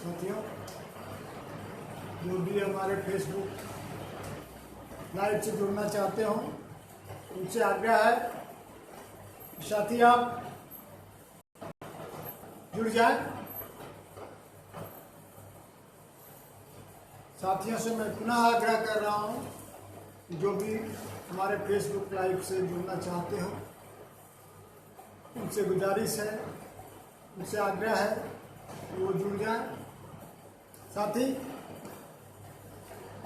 साथियों, जो भी हमारे फेसबुक लाइव से जुड़ना चाहते हो उनसे आग्रह है साथी आप जुड़ जाए। साथियों से मैं पुनः आग्रह कर रहा हूं, जो भी हमारे फेसबुक लाइव से जुड़ना चाहते हो उनसे गुजारिश है, उनसे आग्रह है कि वो जुड़ जाए। साथी,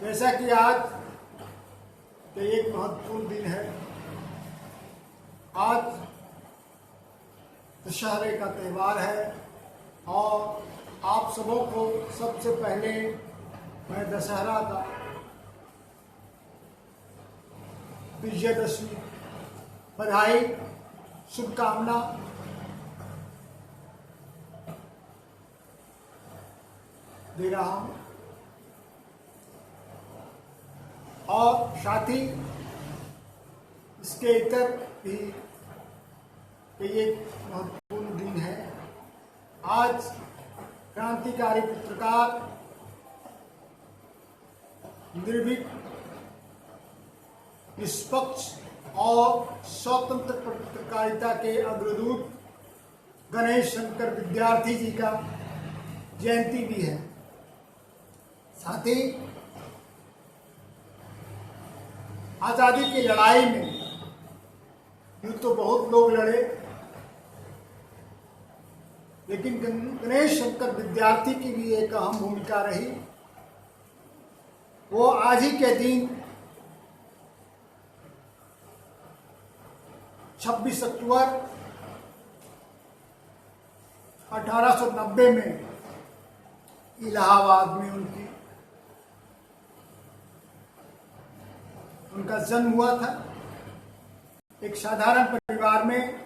जैसा कि आज के एक महत्वपूर्ण दिन है, आज दशहरे का त्यौहार है और आप सबों को सबसे पहले मैं दशहरा का विजयदशमी बधाई शुभकामना दे रहा हूं और साथ ही इसके इतर भी एक महत्वपूर्ण दिन है। आज क्रांतिकारी पत्रकार निर्भीक, निष्पक्ष और स्वतंत्र पत्रकारिता के अग्रदूत गणेश शंकर विद्यार्थी जी का जयंती भी है। साथ ही आजादी की लड़ाई में यूं तो बहुत लोग लड़े, लेकिन गणेश शंकर विद्यार्थी की भी एक अहम भूमिका रही। वो आज ही के दिन 26 अक्टूबर 1890 में इलाहाबाद में उनका जन्म हुआ था। एक साधारण परिवार में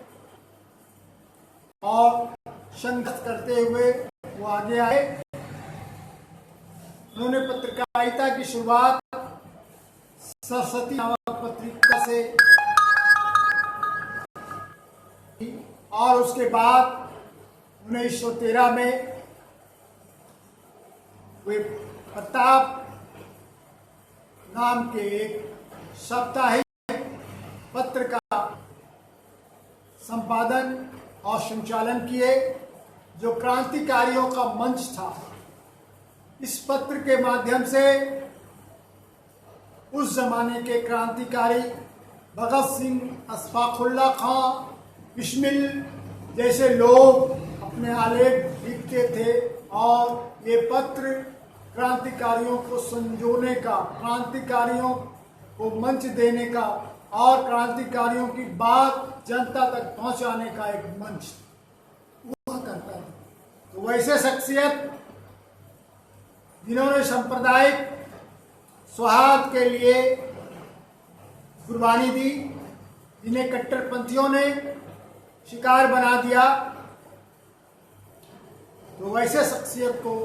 और संघर्ष करते हुए वो आगे आए। उन्होंने पत्रकारिता की शुरुआत सरस्वती नामक पत्रिका से और उसके बाद 1913 में वे प्रताप नाम के एक साप्ताहिक पत्र का संपादन और संचालन किए, जो क्रांतिकारियों का मंच था। इस पत्र के माध्यम से उस जमाने के क्रांतिकारी भगत सिंह, अशफाकुल्लाह खां, बिस्मिल जैसे लोग अपने आलेख लिखते थे और ये पत्र क्रांतिकारियों को संजोने का, क्रांतिकारियों को मंच देने का और क्रांतिकारियों की बात जनता तक पहुंचाने का एक मंच हुआ करता है। तो वैसे शख्सियत जिन्होंने सांप्रदायिक सौहार्द के लिए कुर्बानी दी, जिन्हें कट्टरपंथियों ने शिकार बना दिया, तो वैसे शख्सियत को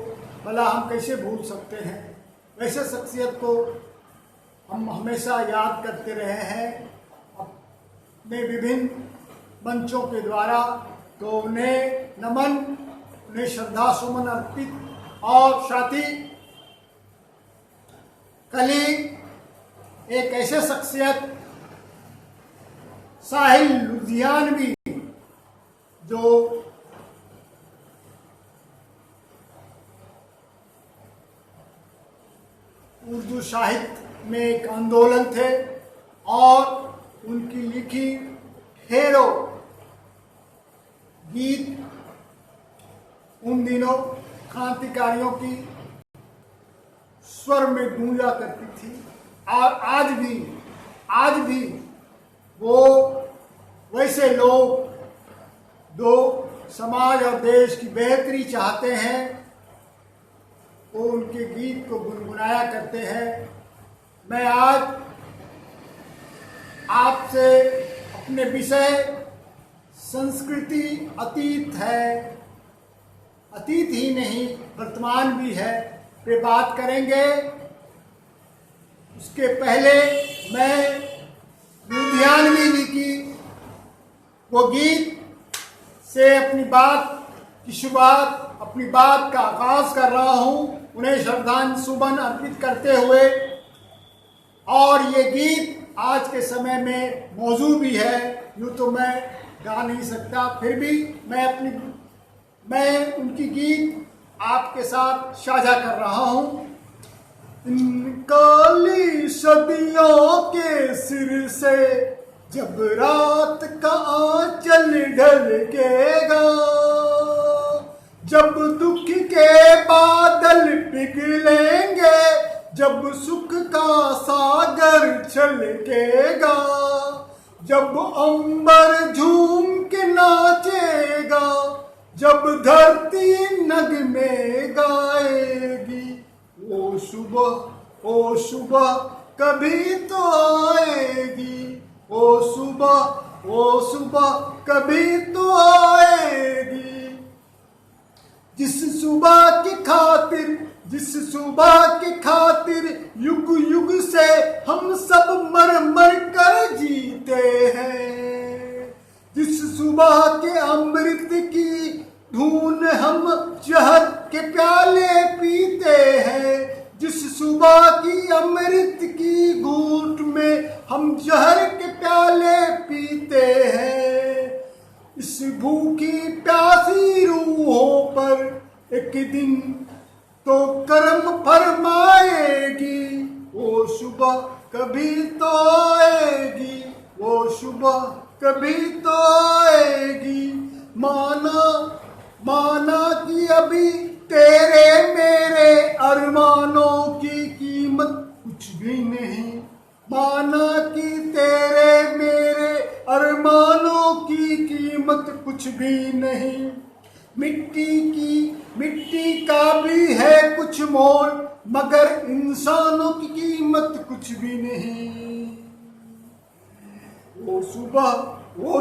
भला हम कैसे भूल सकते हैं। वैसे शख्सियत को हम हमेशा याद करते रहे हैं अपने विभिन्न मंचों के द्वारा। तो उन्हें नमन, उन्हें श्रद्धा सुमन अर्पित। और साथ ही कल ही एक ऐसे शख्सियत साहिल लुधियानवी, जो उर्दू साहित्य में एक आंदोलन थे और उनकी लिखी ढेरों गीत उन दिनों क्रांतिकारियों की स्वर में गूंजा करती थी। और आज भी वो वैसे लोग जो समाज और देश की बेहतरी चाहते हैं, वो उनके गीत को गुनगुनाया करते हैं। मैं आज आपसे अपने विषय संस्कृति अतीत है, अतीत ही नहीं वर्तमान भी है, पे बात करेंगे। उसके पहले मैं लुधियानवी जी की वो गीत से अपनी बात की शुरुआत, अपनी बात का आगाज कर रहा हूं उन्हें श्रद्धांजलि सुमन अर्पित करते हुए। और ये गीत आज के समय में मौजूद भी है, यूँ तो मैं गा नहीं सकता, फिर भी मैं उनकी गीत आपके साथ साझा कर रहा हूँ। इन काली सदियों के सिर से जब रात का आंचल ढलकेगा, जब दुख के बादल पिघलेंगे, जब सुख का सागर छलकेगा, जब अंबर झूम के नाचेगा, जब धरती नगमे गाएगी, ओ सुबह कभी तो आएगी, ओ सुबह कभी तो आएगी। जिस सुबह की खातिर युग युग से हम सब मर मर कर जीते हैं, जिस सुबह के अमृत की धून हम जहर के प्याले पीते हैं, जिस सुबह की अमृत की घूंट में हम जहर के प्याले पीते हैं, इस भूखी प्यासी रूहों पर एक दिन तो करम फरमाएगी, वो सुबह कभी तो आएगी, वो सुबह कभी तो आएगी। माना कि अभी तेरे मेरे अरमानों की कीमत कुछ भी नहीं, माना कि तेरे मेरे अरमानों की कीमत कुछ भी नहीं। मिट्टी का भी है कुछ मोल, मगर इंसानों की कीमत कुछ भी नहीं। वो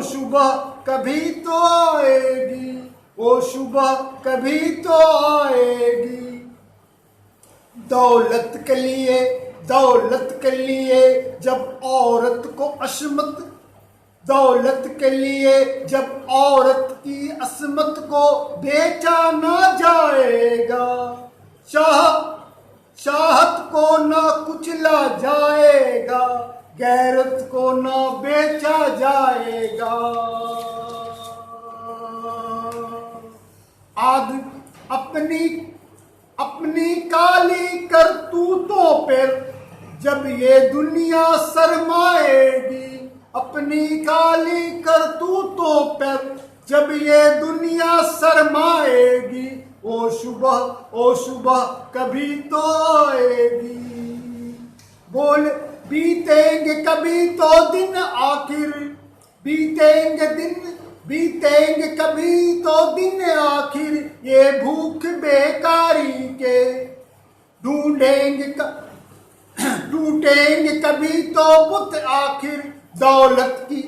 सुबह कभी तो आएगी, वो सुबह कभी तो आएगी। दौलत के लिए जब औरत को असमत, दौलत के लिए जब औरत की असमत को बेचा ना जाएगा, चाहत को ना कुचला जाएगा, गैरत को ना बेचा जाएगा। अपनी काली करतूतों पर जब ये दुनिया शर्माएगी, अपनी काली करतूतों पर जब ये दुनिया शर्माएगी, ओ सुबह कभी तो आएगी। बोल बीतेंगे कभी तो दिन, आखिर बीतेंगे कभी तो दिन, आखिर ये भूख बेकारी के टूटेंगे कभी तो बुत, आखिर दौलत की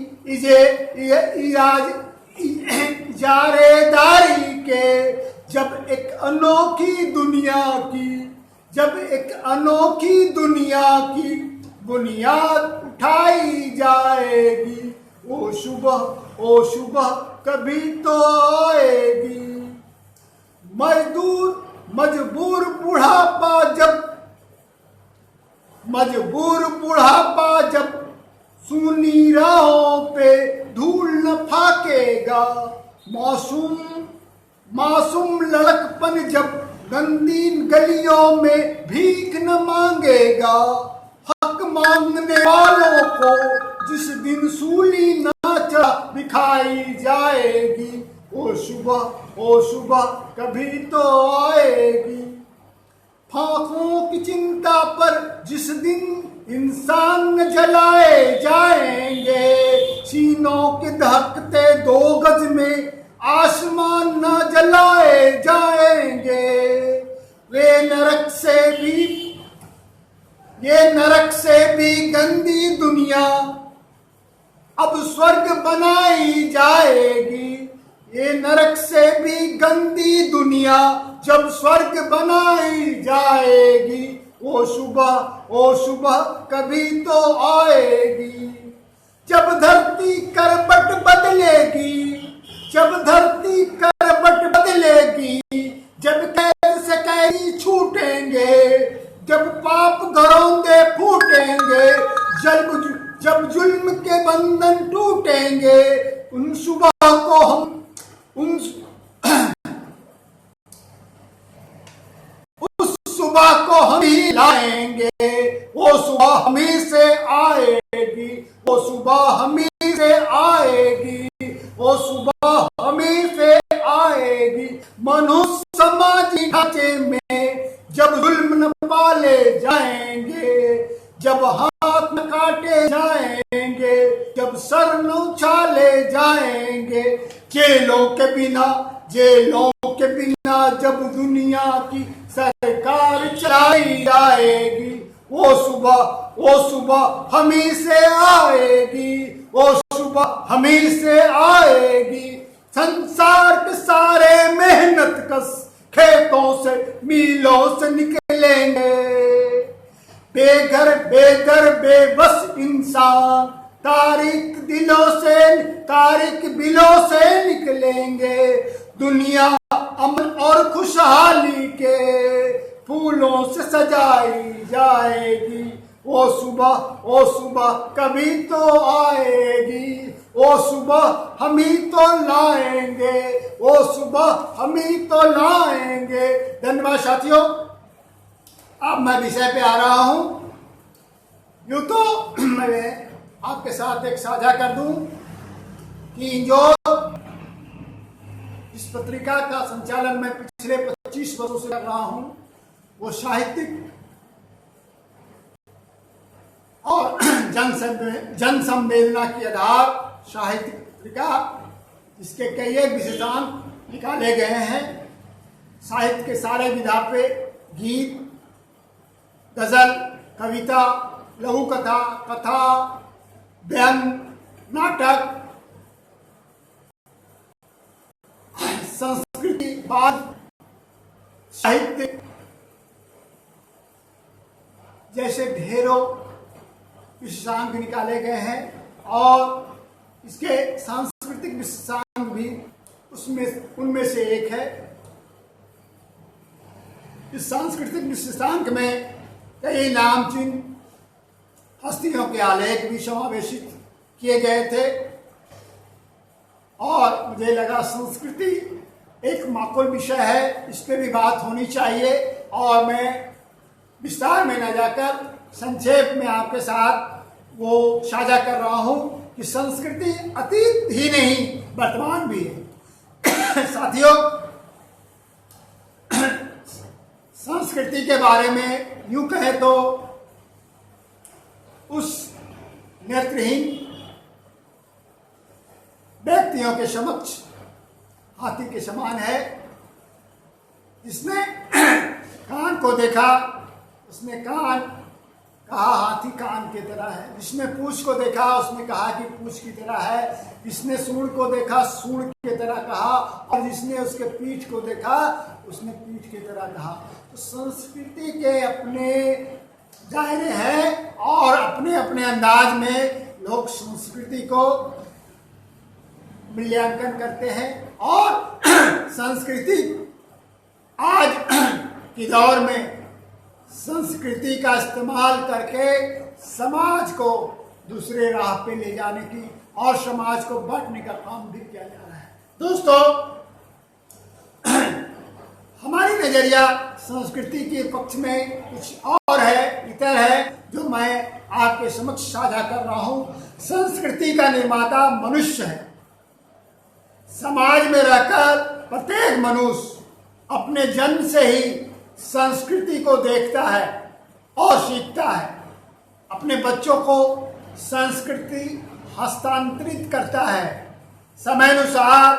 इजारेदारी के। जब एक अनोखी दुनिया की बुनियाद उठाई जाएगी, ओ सुबह कभी तो आएगी। मजबूर बुढ़ापा जब सूनी राहों पे धूल न फाकेगा, मासूम लड़कपन जब गंदी गलियों में भीख न मांगेगा, हक मांगने वालों को जिस दिन सूली नाचा दिखाई जाएगी, ओ सुबह कभी तो आएगी। फांकों की चिंता पर जिस दिन इंसान न जलाए जाएंगे, सीनों के दहकते 2 गज में आसमान न जलाए जाएंगे, ये नरक से भी गंदी दुनिया अब स्वर्ग बनाई जाएगी। ये नरक से भी गंदी दुनिया जब स्वर्ग बनाई जाएगी, वो सुबह कभी तो आएगी। जब धरती करवट बदलेगी, जब कैद से कैदी छूटेंगे, जब पाप घरौंदे फूटेंगे, जब जुल्म के बंधन टूटेंगे, उन सुबह को हम उस सुबह को हम ही लाएंगे। वो सुबह हम ही से आएगी, वो सुबह हम ही से आएगी, वो सुबह हम ही से आएगी। मनुष्य समाजी ढांचे में जब जुल्म न पाले जाएंगे, जब हाथ न काटे जाएंगे, जब सर न उछाले जाएंगे, जेलों के बिना जब दुनिया की सरकार चलाई जाएगी, वो सुबह हम ही से आएगी, वो सुबह हम ही से आएगी। संसार के सारे मेहनत कश खेतों से मीलों से निकलेंगे, बेघर बेबस इंसान तारीख बिलों से निकलेंगे। दुनिया अमन और खुशहाली के फूलों से सजाई जाएगी। वो सुबह कभी तो आएगी, वो सुबह हम ही तो लाएंगे, वो सुबह हम ही तो लाएंगे। धन्यवाद साथियों। अब मैं विषय पे आ रहा हूं। यूं तो मैं आपके साथ एक साझा कर दूं कि जो इस पत्रिका का संचालन मैं पिछले 25 वर्षों से कर रहा हूं, वो साहित्यिक और जन संवेदना की आधार साहित्यिक पत्रिका, इसके कई एक विशेषांक निकाले गए हैं। साहित्य के सारे विधा पे गीत, गजल, कविता, लघु कथा, कथा, व्यंग, नाटक, संस्कृति, बाद साहित्य जैसे ढेरों विशेषांक निकाले गए हैं और इसके सांस्कृतिक विशेषांक भी उनमें से एक है। इस सांस्कृतिक विशेषांक में कई नामचीन हस्तियों के आलेख भी समावेशित किए गए थे और मुझे लगा संस्कृति एक माकूल विषय है, इस पर भी बात होनी चाहिए और मैं विस्तार में न जाकर संक्षेप में आपके साथ वो साझा कर रहा हूं कि संस्कृति अतीत ही नहीं वर्तमान भी है। साथियों, संस्कृति के बारे में यूं कहे तो उस नेत्रहीन व्यक्तियों के समक्ष हाथी के समान है। जिसने कान को देखा उसने कान कहा हाथी कान की तरह है, जिसने पूंछ को देखा उसने कहा कि पूंछ की तरह है, जिसने सूंड को देखा सूंड की तरह कहा और जिसने उसके पीठ को देखा उसने पीठ की तरह कहा। तो संस्कृति के अपने दायरे हैं और अपने अपने अंदाज में लोग संस्कृति को मूल्यांकन करते हैं और संस्कृति आज की दौर में संस्कृति का इस्तेमाल करके समाज को दूसरे राह पे ले जाने की और समाज को बांटने का काम भी किया जा रहा है। दोस्तों, हमारी नजरिया संस्कृति के पक्ष में कुछ और है, इतर है, जो मैं आपके समक्ष साझा कर रहा हूं। संस्कृति का निर्माता मनुष्य है। समाज में रहकर प्रत्येक मनुष्य अपने जन्म से ही संस्कृति को देखता है और सीखता है। अपने बच्चों को संस्कृति हस्तांतरित करता है। समय अनुसार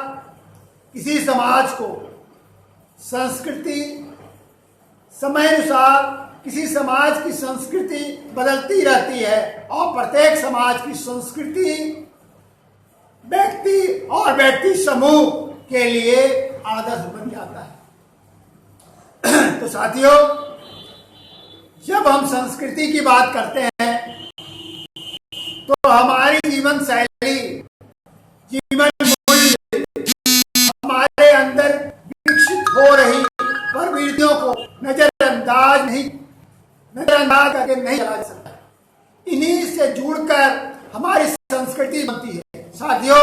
किसी समाज को संस्कृति, समय अनुसार किसी समाज की संस्कृति बदलती रहती है और प्रत्येक समाज की संस्कृति व्यक्ति और व्यक्ति समूह के लिए आदर्श बन जाता है। तो साथियों, जब हम संस्कृति की बात करते हैं तो हमारी जीवन शैली, जीवन मूल्य, हमारे अंदर विकसित हो रही नजरअंदाज करके नहीं चला जा सकता। इन्हीं से जुड़कर हमारी संस्कृति बनती है। साथियों,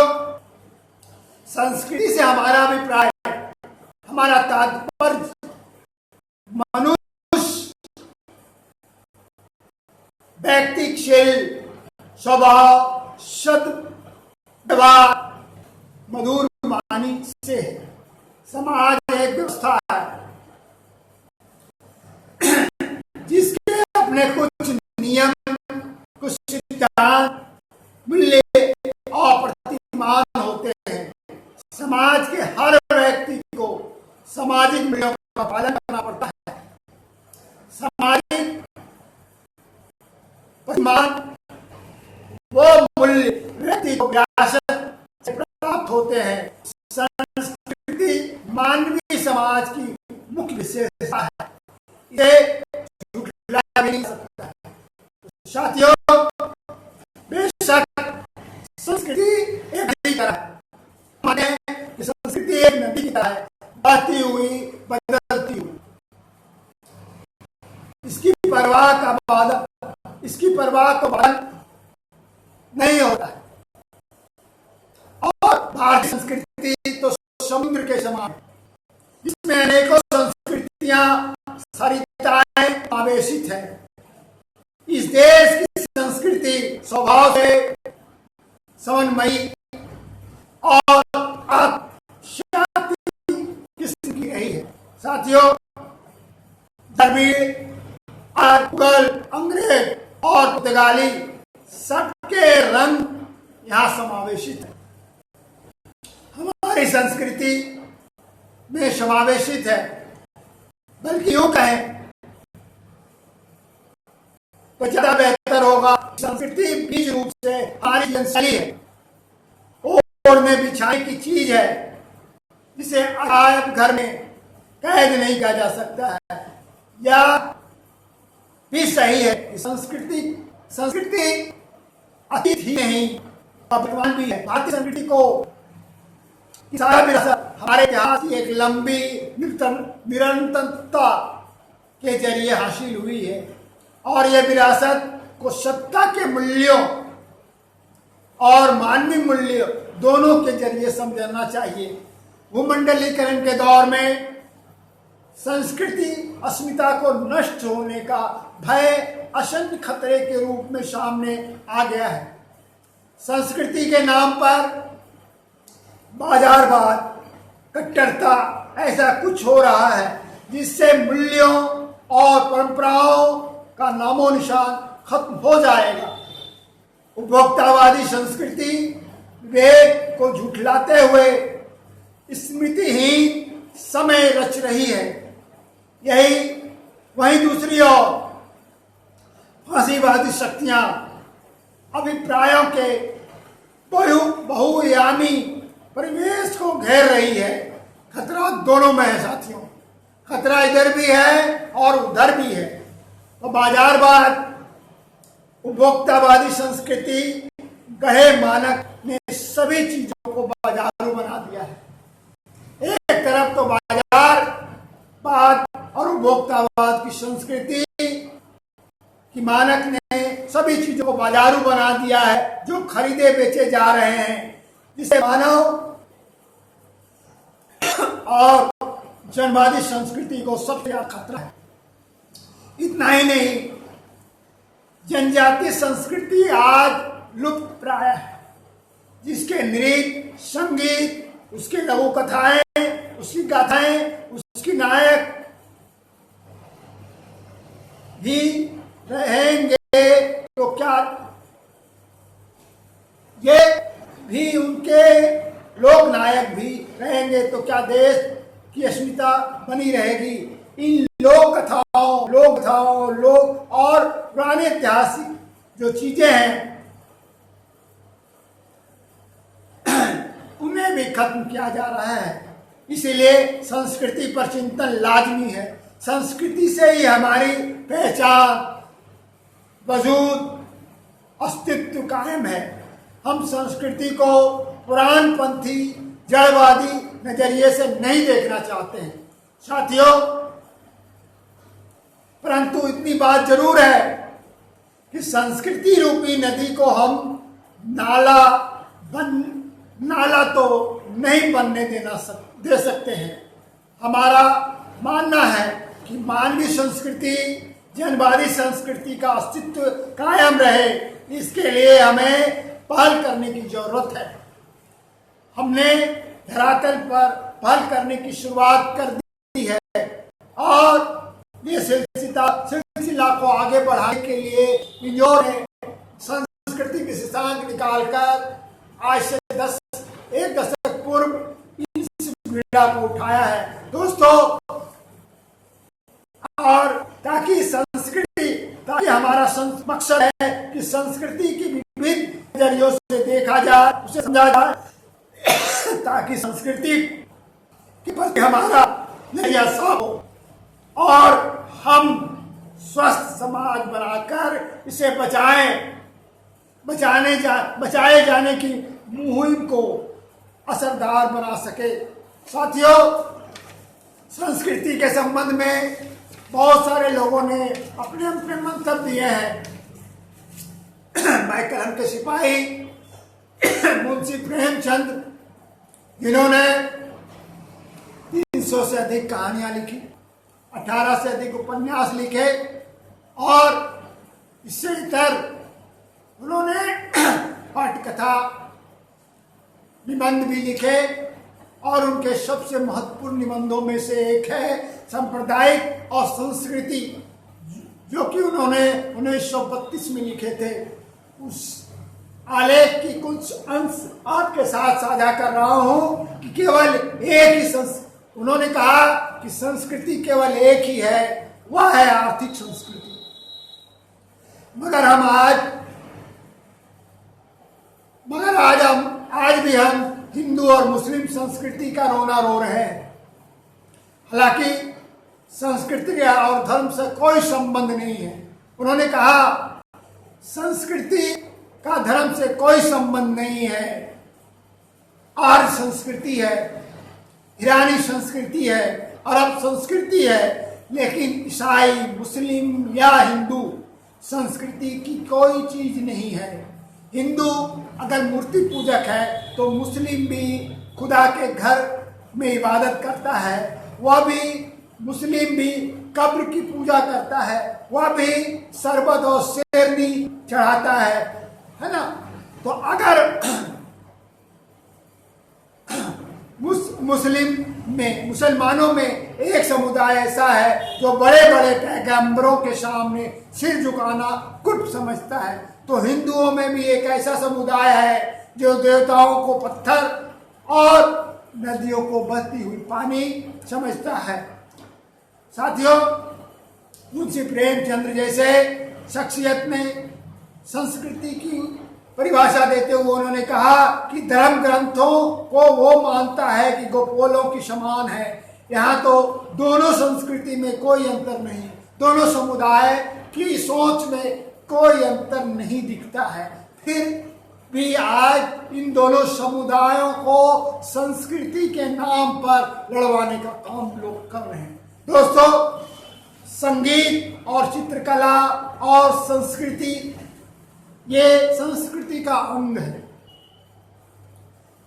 संस्कृति से हमारा अभिप्राय, हमारा तात्पर्य मनुष्य व्यक्तिशील स्वभाव, सद व्यवहार, मधुर वाणी से है। समाज एक व्यवस्था है जिसके अपने कुछ नियम, कुछ सिद्धांत, मूल्य और प्रतिमान होते हैं। समाज के हर व्यक्ति को सामाजिक मूल्यों का पालन करना पड़ता है। सामाजिक प्रतिमान वो मूल्य व्यक्ति को विरासत से प्राप्त होते हैं। संस्कृति मानवीय समाज की मुख्य विशेषता है, इसे झुठलाया भी नहीं सकता है। साथियों, बेशक संस्कृति एक नदी की तरह है। माने कि संस्कृति एक नदी की तरह है, बहती हुई, बदलती हुई। इसकी परवाह का बदल नहीं होता है। और भारतीय संस्कृति तो समुद्र के समान है, जिसमें अनेकों संस्कृतियां, सरिताएं आवेशित है। इस देश की संस्कृति स्वभाव से समन्वयी और शांति किस्म की रही है। साथियों, द्रविड़, मुगल, अंग्रेज और पुर्तगाली सबके रंग यहाँ समावेशित है। हमारी संस्कृति में समावेशित है, बल्कि यूं कहें तो ज्यादा बेहतर होगा। संस्कृति बीज रूप से हमारी जीवनशैली है, ओढ़ में बिछाने की चीज है, जिसे आयत घर में कैद नहीं किया जा सकता है। या भी सही है कि संस्कृति अतीत ही नहीं, वर्तमान भी है। भारतीय संस्कृति को सारा विरासत हमारे इतिहास की एक लंबी निरंतरता के जरिए हासिल हुई है, और यह विरासत को सत्ता के मूल्यों और मानवीय मूल्य दोनों के जरिए समझना चाहिए। भूमंडलीकरण के दौर में संस्कृति अस्मिता को नष्ट होने का भय आशंक खतरे के रूप में सामने आ गया है। संस्कृति के नाम पर बाजारवाद, कट्टरता, ऐसा कुछ हो रहा है जिससे मूल्यों और परंपराओं का नामो निशान खत्म हो जाएगा। उपभोक्तावादी संस्कृति विवेक को झुठलाते हुए स्मृतिहीन समय रच रही है। वहीं दूसरी ओर फांसीवादी शक्तियां अभिप्रायों के बहुआयामी परिवेश को घेर रही है। खतरा दोनों में है साथियों, खतरा इधर भी है और उधर भी है। तो बाजारवाद, उपभोक्तावादी संस्कृति, गहे मानक ने सभी चीजों को बाजारू बना दिया है। एक तरफ तो बाजारवाद और उपभोक्तावाद की संस्कृति की मानक ने सभी चीजों को बाजारू बना दिया है, जो खरीदे बेचे जा रहे हैं, जिसे मानव और जनवादी संस्कृति को सबसे ज्यादा खतरा है। इतना ही नहीं, जनजातीय संस्कृति आज लुप्त प्राय है, जिसके नृत्य, संगीत, उसकी लघु कथाएं, उसकी गाथाएं, उसकी नायक भी रहेंगे तो क्या, ये भी उनके लोक नायक भी रहेंगे तो क्या देश की अस्मिता बनी रहेगी। इन लोक कथाओं और पुराने ऐतिहासिक जो चीजें हैं उन्हें भी खत्म किया जा रहा है। इसीलिए संस्कृति पर चिंतन लाजमी है। संस्कृति से ही हमारी पहचान, वजूद, अस्तित्व कायम है। हम संस्कृति को पुराणपंथी, जड़वादी नजरिए से नहीं देखना चाहते हैं। साथियों, परंतु इतनी बात जरूर है कि संस्कृति रूपी नदी को हम नाला तो नहीं बनने दे सकते हैं। हमारा मानना है कि मानवीय संस्कृति, जनवादी संस्कृति का अस्तित्व कायम रहे, इसके लिए हमें पहल करने की जरूरत है। हमने धरातल पर पहल करने की शुरुआत कर दी है और ये सिलसिला को आगे बढ़ाने के लिए इंदौर ने संस्कृति विशेषांक निकालकर आज से एक दशक पूर्व इस पीड़ा को उठाया है दोस्तों। और ताकि हमारा मकसद है कि संस्कृति की विविध नजरियों से देखा जाए, उसे समझा जाए, ताकि संस्कृति के प्रति हमारा नजरिया साफ हो और हम स्वस्थ समाज बनाकर इसे बचाए जाने की मुहिम को असरदार बना सके। साथियों, संस्कृति के संबंध में बहुत सारे लोगों ने अपने अपने मंतव्य दिए हैं। मैं कलम के सिपाही मुंशी प्रेमचंद, जिन्होंने 300 से अधिक कहानियां लिखी, 18 से अधिक उपन्यास लिखे और इससे इतर उन्होंने पटकथा, निबंध भी लिखे और उनके सबसे महत्वपूर्ण निबंधों में से एक है सांप्रदायिक और संस्कृति, जो कि उन्होंने 1932 में लिखे थे। उस आलेख की कुछ अंश आपके साथ साझा कर रहा हूं कि केवल एक ही उन्होंने कहा कि संस्कृति केवल एक ही है, वह है आर्थिक संस्कृति। मगर आज भी हम हिंदू और मुस्लिम संस्कृति का रोना रो रहे हैं। हालांकि संस्कृति और धर्म से कोई संबंध नहीं है। उन्होंने कहा संस्कृति का धर्म से कोई संबंध नहीं है। आर्य संस्कृति है, ईरानी संस्कृति है, अरब संस्कृति है, लेकिन ईसाई, मुस्लिम या हिंदू संस्कृति की कोई चीज नहीं है। हिंदू अगर मूर्ति पूजक है तो मुस्लिम भी खुदा के घर में इबादत करता है, वह भी मुस्लिम भी कब्र की पूजा करता है, वह भी शरबत और शेरनी चढ़ाता है ना। तो अगर मुसलमानों में एक समुदाय ऐसा है जो बड़े बड़े पैगंबरों के सामने सिर झुकाना कुछ समझता है, तो हिंदुओं में भी एक ऐसा समुदाय है जो देवताओं को पत्थर और नदियों को बहती हुई पानी समझता है। साथियों, मुंशी प्रेमचंद्र जैसे शख्सियत ने संस्कृति की परिभाषा देते हुए उन्होंने कहा कि धर्म ग्रंथों को वो मानता है कि गोपोलों की समान है। यहाँ तो दोनों संस्कृति में कोई अंतर नहीं, दोनों समुदाय की सोच में कोई अंतर नहीं दिखता है। फिर भी आज इन दोनों समुदायों को संस्कृति के नाम पर लड़वाने का काम लोग कर रहे हैं। दोस्तों, संगीत और चित्रकला और संस्कृति ये संस्कृति का अंग है।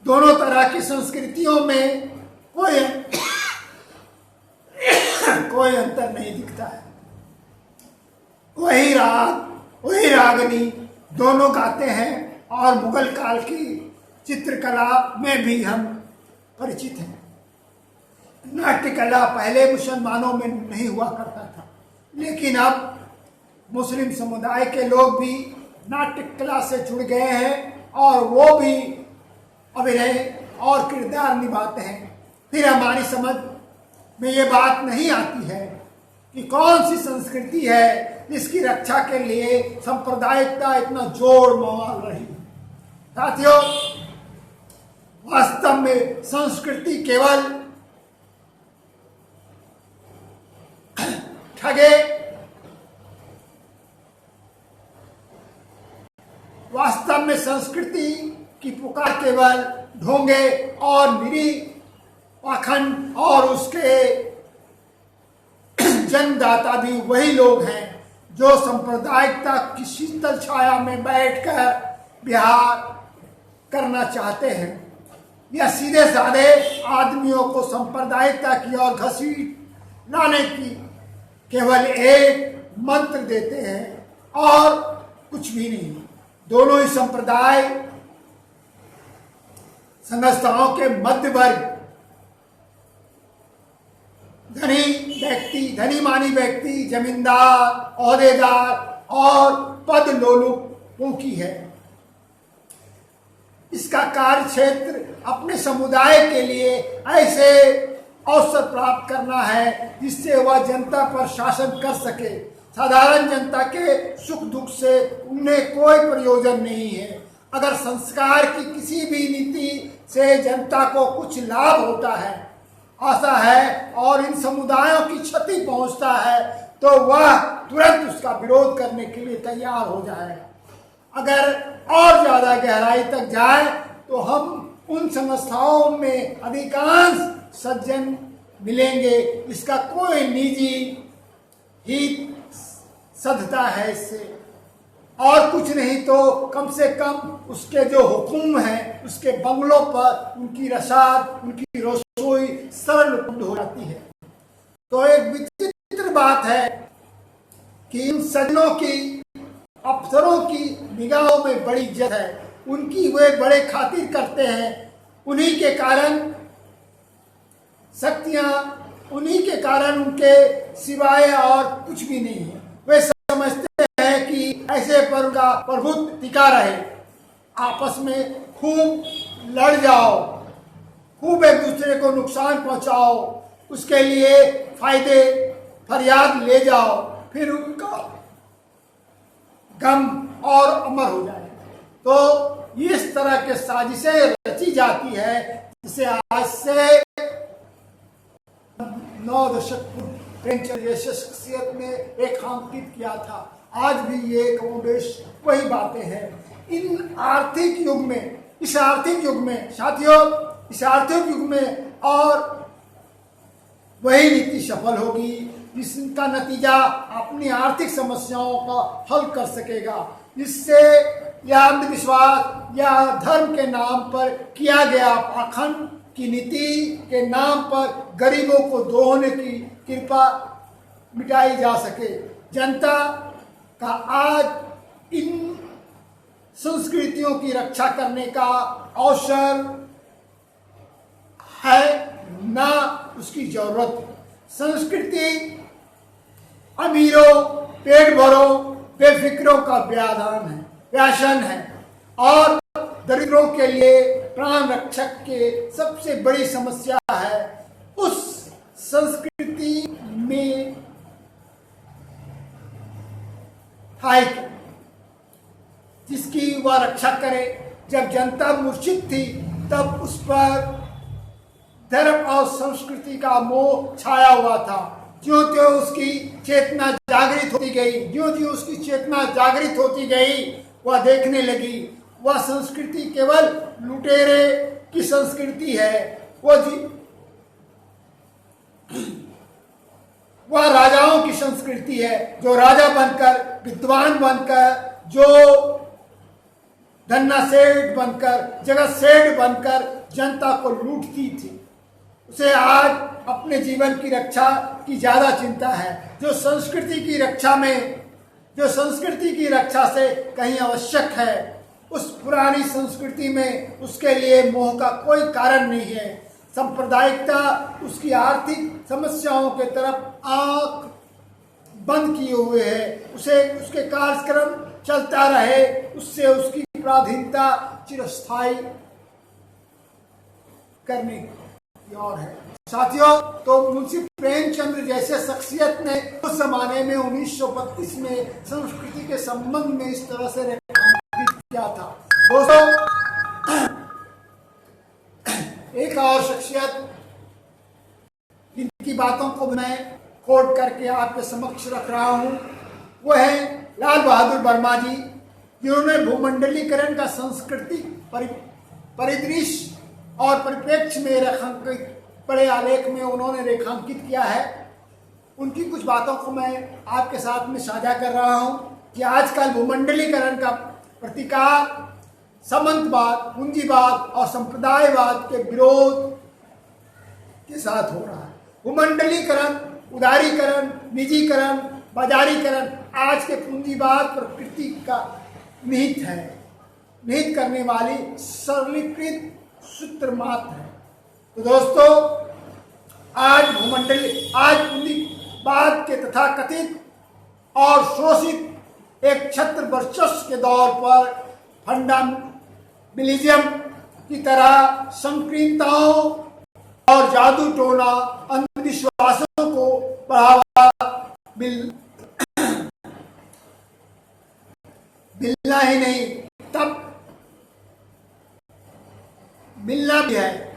दोनों तरह की संस्कृतियों में कोई अंतर नहीं दिखता है। वही रागनी दोनों गाते हैं और मुगल काल की चित्रकला में भी हम परिचित हैं। नाट्य कला पहले मुसलमानों में नहीं हुआ करता था, लेकिन अब मुस्लिम समुदाय के लोग भी नाट्य कला से जुड़ गए हैं और वो भी अभिनय और किरदार निभाते हैं। फिर हमारी समझ में ये बात नहीं आती है कि कौन सी संस्कृति है जिसकी रक्षा के लिए सांप्रदायिकता इतना जोर मार रही है। साथियों, वास्तव में संस्कृति केवल वास्तव में संस्कृति की पुकार केवल ढोंगे और निरी पाखंड और उसके जन्मदाता भी वही लोग हैं जो सांप्रदायिकता की शीतल छाया में बैठकर विहार करना चाहते हैं। यह सीधे साधे आदमियों को सांप्रदायिकता की ओर घसीट लाने की केवल एक मंत्र देते हैं और कुछ भी नहीं। दोनों ही संप्रदाय संस्थाओं के मध्य वर्ग, धनी मानी व्यक्ति, जमींदार, ओहदेदार और पद लोलुपों की है। इसका कार्य क्षेत्र अपने समुदाय के लिए ऐसे अवसर प्राप्त करना है जिससे वह जनता पर शासन कर सके। साधारण जनता के सुख दुख से उन्हें कोई प्रयोजन नहीं है। अगर संस्कार की किसी भी नीति से जनता को कुछ लाभ होता है, आशा है और इन समुदायों की क्षति पहुंचता है तो वह तुरंत उसका विरोध करने के लिए तैयार हो जाएगा। अगर और ज्यादा गहराई तक जाए तो हम उन संस्थाओं में अधिकांश सज्जन मिलेंगे। इसका कोई निजी हित सधता है इससे, और कुछ नहीं तो कम से कम उसके जो हुकुम हैं उसके बंगलों पर उनकी रसाद, उनकी रसोई सरल उपलब्ध हो जाती है। तो एक विचित्र बात है कि इन सज्जनों की, अफसरों की निगाहों में बड़ी इज्जत है, उनकी वे बड़े खातिर करते हैं। उन्हीं के कारण शक्तियां, उन्हीं के कारण उनके सिवाय और कुछ भी नहीं है। वे समझते हैं कि ऐसे पर उनका प्रभुत्व टिका रहे। आपस में खूब लड़ जाओ, खूब एक दूसरे को नुकसान पहुंचाओ, उसके लिए फायदे फरियाद ले जाओ, फिर उनका गम और अमर हो जाए। तो इस तरह के साजिशें रची जाती है जिसे आज से 9 दशक पूर्व प्रेमचंद जैसे शख्सियत ने रेखांकित किया था। आज भी ये कमोबेश वही बातें हैं। इन आर्थिक युग में, इस आर्थिक युग में साथियों, इस आर्थिक युग में और वही नीति सफल होगी जिसका नतीजा अपनी आर्थिक समस्याओं का हल कर सकेगा। जिससे या अंधविश्वास या धर्म के नाम पर किया गया पाखंड की नीति के नाम पर गरीबों को दोहने की कृपा मिटाई जा सके। जनता का आज इन संस्कृतियों की रक्षा करने का अवसर है, ना उसकी जरूरत। संस्कृति अमीरों, पेट भरों, बेफिक्रों का व्यासन है और दरिद्रों के लिए प्राण रक्षक के सबसे बड़ी समस्या है। उस संस्कृति में हाय जिसकी वह रक्षा करे। जब जनता मूर्छित थी तब उस पर धर्म और संस्कृति का मोह छाया हुआ था। ज्यों त्यों उसकी चेतना जागृत होती गई, ज्यों उसकी चेतना जागृत होती गई, वह देखने लगी वह संस्कृति केवल लुटेरे की संस्कृति है। वह राजाओं की संस्कृति है जो राजा बनकर, विद्वान बनकर, जो धन्ना सेठ बनकर, जगत सेठ बनकर जनता को लूटती थी, उसे आज अपने जीवन की रक्षा की ज्यादा चिंता है। जो संस्कृति की रक्षा से कहीं आवश्यक है, उस पुरानी संस्कृति में उसके लिए मोह का कोई कारण नहीं है। सांप्रदायिकता उसकी आर्थिक समस्याओं के तरफ आंख बंद किए हुए है। उसे उसके कार्यक्रम चलता रहे, उससे उसकी पराधीनता चिरस्थायी करने की ओर है। साथियों, तो मुंशी प्रेमचंद जैसे शख्सियत ने उस जमाने में 1932 में संस्कृति के संबंध में इस तरह से रेखांकित किया था। दोस्तों, एक और शख्सियत जिनकी बातों को मैं कोट करके आपके समक्ष रख रहा हूं, वो है लाल बहादुर वर्मा जी, जिन्होंने भूमंडलीकरण का सांस्कृतिक परिदृश्य और परिप्रेक्ष्य में रेखांकित बड़े आलेख में उन्होंने रेखांकित किया है। उनकी कुछ बातों को मैं आपके साथ में साझा कर रहा हूं कि आजकल भूमंडलीकरण का प्रतिकार सामंतवाद, पूंजीवाद और संप्रदायवाद के विरोध के साथ हो रहा है। भूमंडलीकरण, उदारीकरण, निजीकरण, बाजारीकरण आज के पूंजीवाद प्रकृति का निहित है, निहित करने वाली सरलीकृत सूत्र मात्र है। तो दोस्तों, आज पूंजीवाद के तथाकथित और शोषित एक छत्र वर्चस्व के दौर पर फंडामेंटलिज्म की तरह संकीर्णताओं और जादू टोना अंधविश्वासों को बढ़ावा मिलना ही नहीं, तब मिलना भी है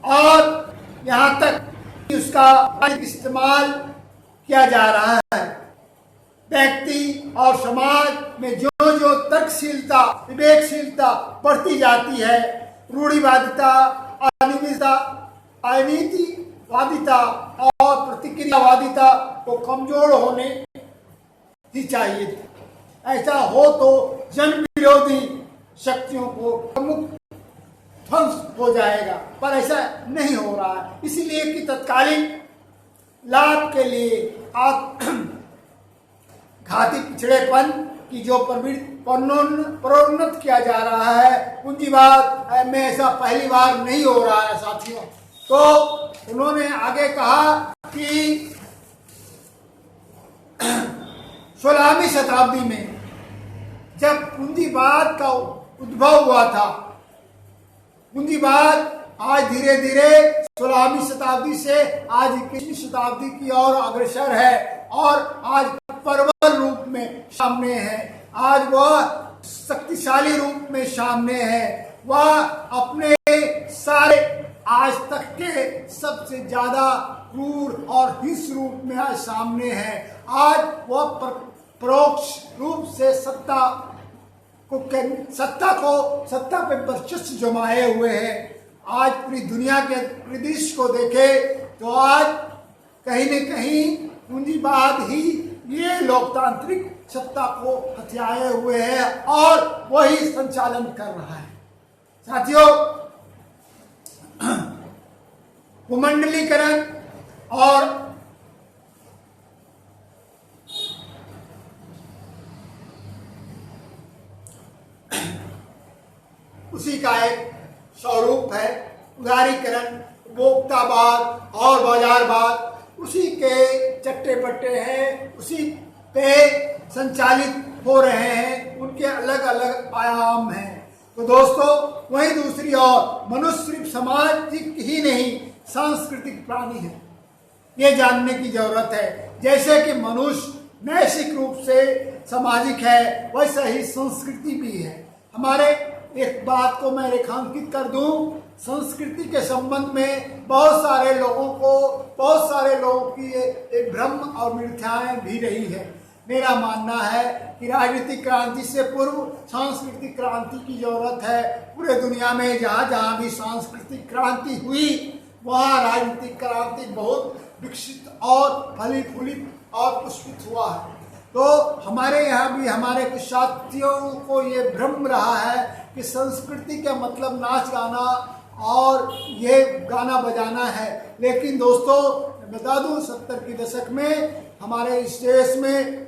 और यहाँ तक कि उसका इस्तेमाल किया जा रहा है। व्यक्ति और समाज में जो जो तर्कशीलता, विवेकशीलता बढ़ती जाती है, रूढ़िवादिता, अनीतिवादिता और प्रतिक्रियावादिता को कमजोर होने ही चाहिए। ऐसा हो तो जन विरोधी शक्तियों को प्रमुख ध्वंस हो जाएगा, पर ऐसा नहीं हो रहा है। इसीलिए कि तत्कालीन लाभ के लिए घाती पिछड़ेपन की जो प्रोन्नत किया जा रहा है, पूंजीवाद में ऐसा पहली बार नहीं हो रहा है साथियों। तो उन्होंने आगे कहा कि 16वीं शताब्दी में जब पूंजीवाद का उद्भव हुआ था, पूंजीवाद आज धीरे धीरे 16वीं शताब्दी से आज 21वीं शताब्दी की ओर अग्रसर है और आज प्रबल रूप में सामने है। आज वह शक्तिशाली रूप में सामने है। वह अपने सारे आज तक के सबसे ज्यादा क्रूर और हिंस रूप में आज सामने है। आज वह परोक्ष रूप से सत्ता पे वर्चस्व जमाए हुए है। आज पूरी दुनिया के परिदृश्य को देखे तो आज कहीं न कहीं पूंजीवाद ही ये लोकतांत्रिक सत्ता को हथियाए हुए है और वही संचालन कर रहा है। साथियों, भूमंडलीकरण और उसी का एक स्वरूप है उदारीकरण, उपभोक्तावाद और बाजारवाद। उसी के चट्टे पट्टे हैं, उसी पे संचालित हो रहे हैं, उनके अलग अलग आयाम हैं। तो दोस्तों, वहीं दूसरी ओर मनुष्य सिर्फ सामाजिक ही नहीं सांस्कृतिक प्राणी है, ये जानने की जरूरत है। जैसे कि मनुष्य नैतिक रूप से सामाजिक है, वैसा ही संस्कृति भी है। हमारे एक बात को मैं रेखांकित कर दूं, संस्कृति के संबंध में बहुत सारे लोगों की एक भ्रम और मिथ्याएं भी रही है। मेरा मानना है कि राजनीतिक क्रांति से पूर्व सांस्कृतिक क्रांति की जरूरत है। पूरे दुनिया में जहाँ जहाँ भी सांस्कृतिक क्रांति हुई, वहाँ राजनीतिक क्रांति बहुत विकसित और फली फूलित और पुष्पित हुआ है। तो हमारे यहाँ भी हमारे कुछ साथियों को ये भ्रम रहा है कि संस्कृति का मतलब नाच गाना और ये गाना बजाना है। लेकिन दोस्तों, बता दूं, 70 के दशक में हमारे इस देश में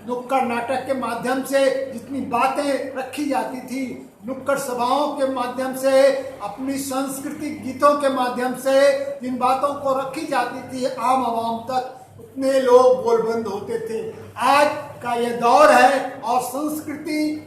नुक्कड़ नाटक के माध्यम से जितनी बातें रखी जाती थी, नुक्कड़ सभाओं के माध्यम से, अपनी सांस्कृतिक गीतों के माध्यम से जिन बातों को रखी जाती थी आम आवाम तक, उतने लोग गोलबंद होते थे। आज का यह दौर है और संस्कृति,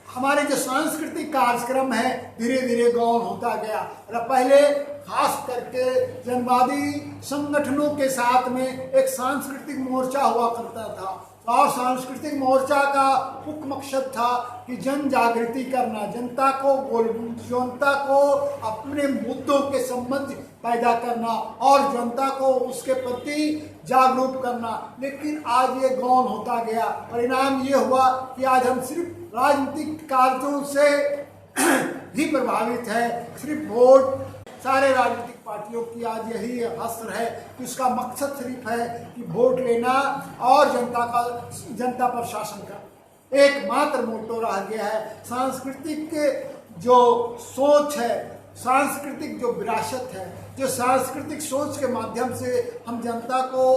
हमारे जो सांस्कृतिक कार्यक्रम है धीरे धीरे गौण होता गया। पहले खास करके जनवादी संगठनों के साथ में एक सांस्कृतिक मोर्चा हुआ करता था और सांस्कृतिक मोर्चा का मुख्य मकसद था कि जन जागृति करना, जनता को अपने मुद्दों के संबंध पैदा करना और जनता को उसके प्रति जागरूक करना। लेकिन आज ये गौण होता गया। परिणाम ये हुआ कि आज हम सिर्फ राजनीतिक कार्यों से ही प्रभावित है। सिर्फ वोट, सारे राजनीतिक पार्टियों की आज यही हस्र है कि उसका मकसद सिर्फ है कि वोट लेना और जनता पर शासन करना। एकमात्र मोटो रह गया है। सांस्कृतिक जो सोच है, सांस्कृतिक जो विरासत है, जो सांस्कृतिक सोच के माध्यम से हम जनता को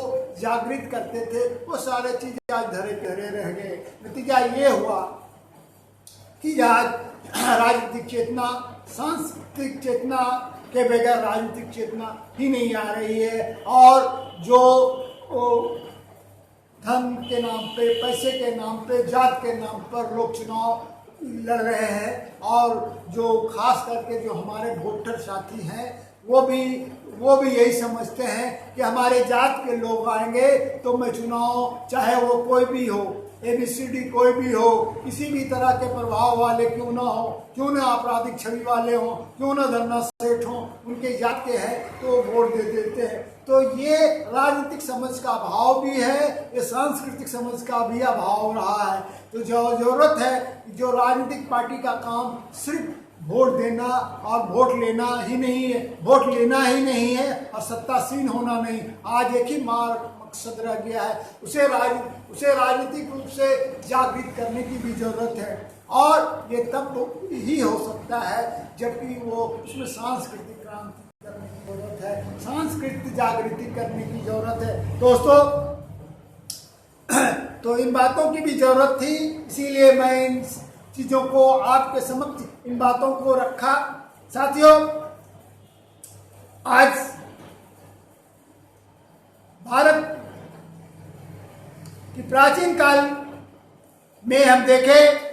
जागृत करते थे, वो सारे चीजें आज धरे धरे रह गए। नतीजा ये हुआ कि आज राजनीतिक चेतना, सांस्कृतिक चेतना के बगैर राजनीतिक चेतना ही नहीं आ रही है। और जो धन के नाम पे, पैसे के नाम पे, जात के नाम पर लोग चुनाव लड़ रहे हैं, और जो खास करके जो हमारे वोटर साथी हैं वो भी यही समझते हैं कि हमारे जात के लोग आएंगे तो मैं चुनाव, चाहे वो कोई भी हो, ABCD कोई भी हो, किसी भी तरह के प्रभाव वाले क्यों ना हो, क्यों ना आपराधिक छवि वाले हों, क्यों ना धरना सेठ हों, उनके जात के हैं तो वोट दे देते हैं। तो ये राजनीतिक समझ का अभाव भी है, ये सांस्कृतिक समझ का भी अभाव रहा है। तो जो जरूरत है, जो राजनीतिक पार्टी का काम सिर्फ वोट देना और वोट लेना ही नहीं है, वोट लेना ही नहीं है और सत्तासीन होना नहीं, आज एक ही मकसद रह गया है। उसे राजनीतिक रूप से जागृत करने की भी जरूरत है, और ये तब ही हो सकता है जबकि वो उसमें सांस्कृतिक क्रांति करने की जरूरत है, सांस्कृतिक जागृति करने की जरूरत है। दोस्तों, तो इन बातों की भी जरूरत थी, इसीलिए मैं इन चीजों को आपके समक्ष, इन बातों को रखा। साथियों, आज भारत कि प्राचीन काल में हम देखें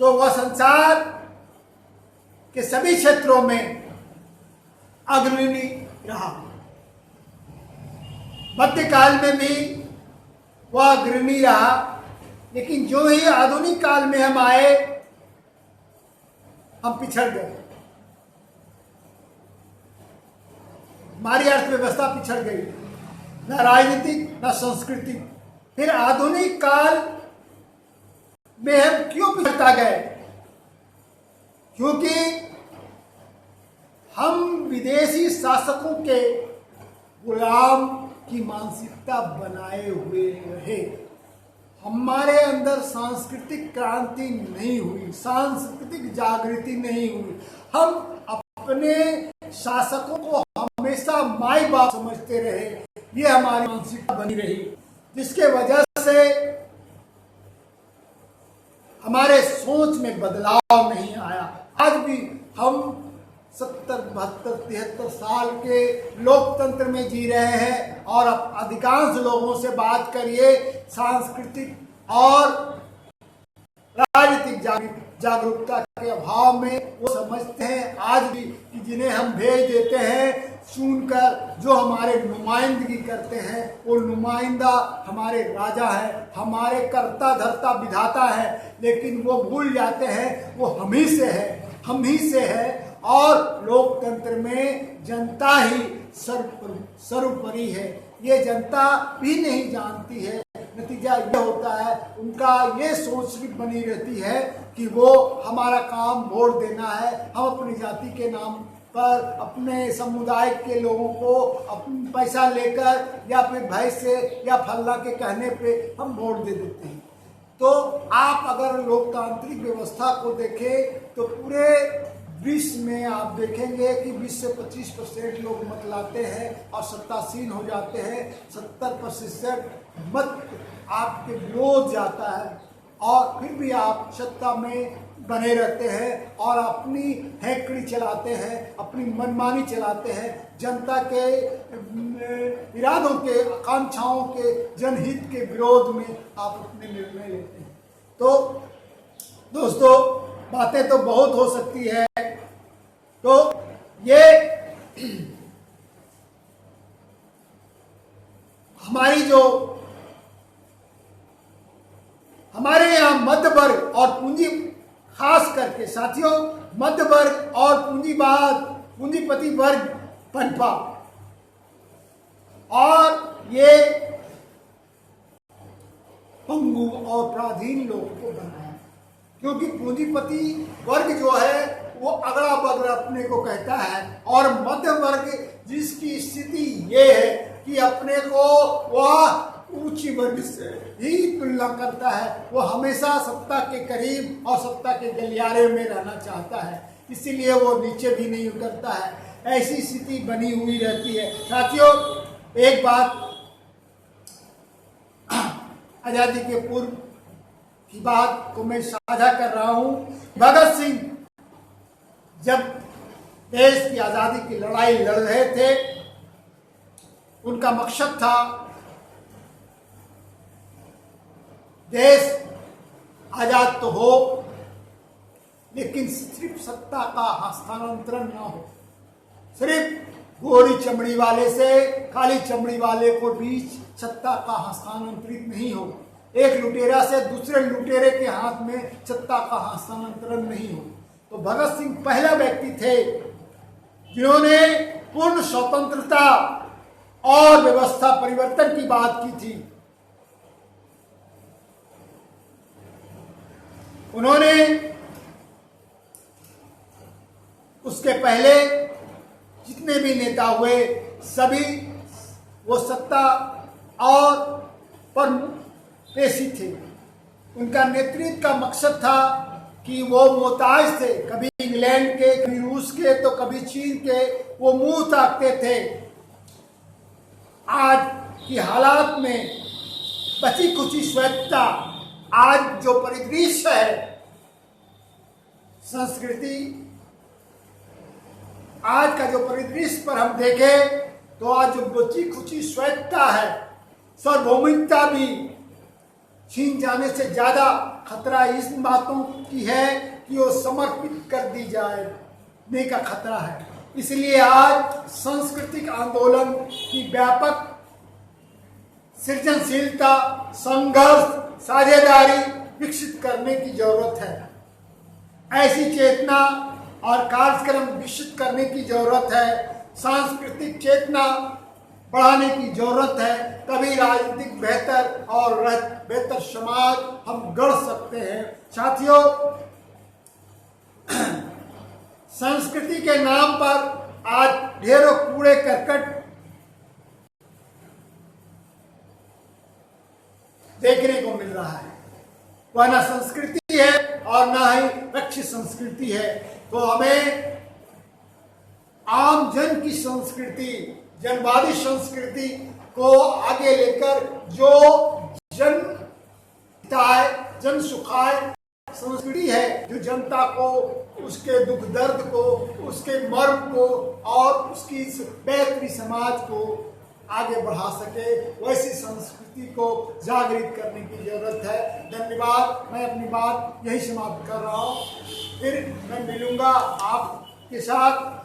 तो वह संसार के सभी क्षेत्रों में अग्रणी रहा। मध्यकाल में भी वह अग्रणी रहा, लेकिन जो ही आधुनिक काल में हम आए, हम पिछड़ गए, हमारी अर्थव्यवस्था पिछड़ गई, न राजनीतिक न सांस्कृतिक। फिर आधुनिक काल में हम क्यों पिछड़ता गए? क्योंकि हम विदेशी शासकों के गुलाम की मानसिकता बनाए हुए रहे। हमारे अंदर सांस्कृतिक क्रांति नहीं हुई, सांस्कृतिक जागृति नहीं हुई। हम अपने शासकों को हमेशा माई बाप समझते रहे, ये हमारी मानसिकता बनी रही, जिसके वजह से हमारे सोच में बदलाव नहीं आया। आज भी हम 70, 72, 73 साल के लोकतंत्र में जी रहे हैं, और अधिकांश लोगों से बात करिए, सांस्कृतिक और राजनीतिक जागरूकता के अभाव में वो समझते हैं आज भी कि जिन्हें हम भेज देते हैं चुनकर, जो हमारे नुमाइंदगी करते हैं, वो नुमाइंदा हमारे राजा है, हमारे कर्ता धर्ता विधाता है, लेकिन वो भूल जाते हैं वो हम ही से है, और लोकतंत्र में जनता ही सर्वोपरि है। ये जनता भी नहीं जानती है। नतीजा ये होता है, उनका ये सोच भी बनी रहती है कि वो हमारा काम वोट देना है, हम अपनी जाति के नाम पर अपने समुदाय के लोगों को अपना पैसा लेकर या फिर भय से या फल्ला के कहने पे हम वोट दे देते हैं। तो आप अगर लोकतांत्रिक व्यवस्था को देखें तो पूरे विश्व में आप देखेंगे कि 20 से 25% लोग मत लाते हैं और सत्तासीन हो जाते हैं। 70% मत आपके विरोध जाता है, और फिर भी आप सत्ता में बने रहते हैं और अपनी हैकड़ी चलाते हैं, अपनी मनमानी चलाते हैं, जनता के इरादों के, आकांक्षाओं के, जनहित के विरोध में आप अपने निर्णय लेते हैं। तो दोस्तों, बातें तो बहुत हो सकती है। तो ये हमारी जो हमारे यहाँ मध्य वर्ग और पूंजी, खास करके साथियों मध्य वर्ग और पूंजीपति वर्ग पनपा, और ये पंगु और पराधीन लोगों को बनाया। क्योंकि पूंजीपति वर्ग जो है वो अगड़ा बगड़ा अपने को कहता है, और मध्य वर्ग जिसकी स्थिति ये है कि अपने को वह ऊंची वर्ग से ही तुलना करता है, वो हमेशा सत्ता के करीब और सत्ता के गलियारे में रहना चाहता है, इसीलिए वो नीचे भी नहीं उतरता है। ऐसी स्थिति बनी हुई रहती है। साथियों, एक बात आजादी के पूर्व की बात को मैं साझा कर रहा हूं। भगत सिंह जब देश की आजादी की लड़ाई लड़ रहे थे, उनका मकसद था देश आजाद तो हो, लेकिन सिर्फ सत्ता का हस्तांतरण ना हो। सिर्फ गोरी चमड़ी वाले से काली चमड़ी वाले को बीच सत्ता का हस्तांतरित नहीं हो। एक लुटेरा से दूसरे लुटेरे के हाथ में सत्ता का हस्तांतरण नहीं हो। तो भगत सिंह पहला व्यक्ति थे जिन्होंने पूर्ण स्वतंत्रता और व्यवस्था परिवर्तन की बात की थी। उन्होंने उसके पहले जितने भी नेता हुए सभी वो सत्ता और पर पेशी थे। उनका नेतृत्व का मकसद था कि वो मोहताज थे, कभी इंग्लैंड के, कभी रूस के, तो कभी चीन के, वो मुंह ताकते थे। आज की हालात में बची कुची स्वायत्तता, आज जो परिदृश्य है संस्कृति, आज का जो परिदृश्य पर हम देखें तो आज जो बची खुची स्वायत्तता है, सार्वभौमिकता भी छीन जाने से ज्यादा खतरा इस बातों की है कि वो समर्पित कर दी जाने का खतरा है। इसलिए आज सांस्कृतिक आंदोलन की व्यापक सृजनशीलता, संघर्ष, साझेदारी विकसित करने की जरूरत है। ऐसी चेतना और कार्यक्रम विकसित करने की जरूरत है। सांस्कृतिक चेतना बढ़ाने की जरूरत है, तभी राजनीतिक बेहतर और बेहतर समाज हम गढ़ सकते हैं। साथियों, संस्कृति के नाम पर आज ढेरों कूड़े करकट देखने को मिल रहा है। वह ना संस्कृति है और ना ही रक्षित संस्कृति है। तो हमें आम जन की संस्कृति, जनवादी संस्कृति को आगे लेकर जो जन हिताय, जन सुखाय संस्कृति है, जो जनता को उसके दुख दर्द को, उसके मर्म को और उसकी बेहतरी समाज को आगे बढ़ा सके, वैसी संस्कृति को जागृत करने की जरूरत है। धन्यवाद। मैं अपनी बात यही समाप्त कर रहा हूँ। फिर मैं मिलूंगा आपके साथ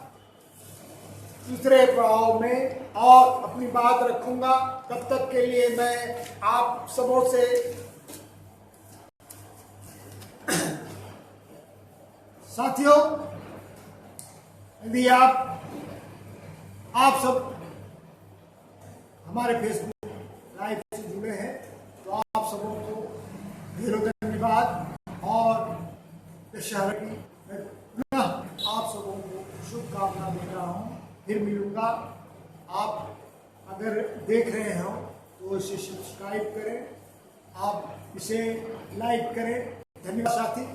दूसरे पड़ाव में और अपनी बात रखूंगा। तब तक के लिए मैं आप सबों से साथियों, यदि आप सब हमारे फेसबुक लाइव से जुड़े हैं तो आप सबों को ढेरों धन्यवाद और दशहरा की मैं पुनः आप सबों को शुभकामना दे रहा हूँ। फिर मिलूंगा। आप अगर देख रहे हो तो इसे सब्सक्राइब करें, आप इसे लाइक करें। धन्यवाद साथी।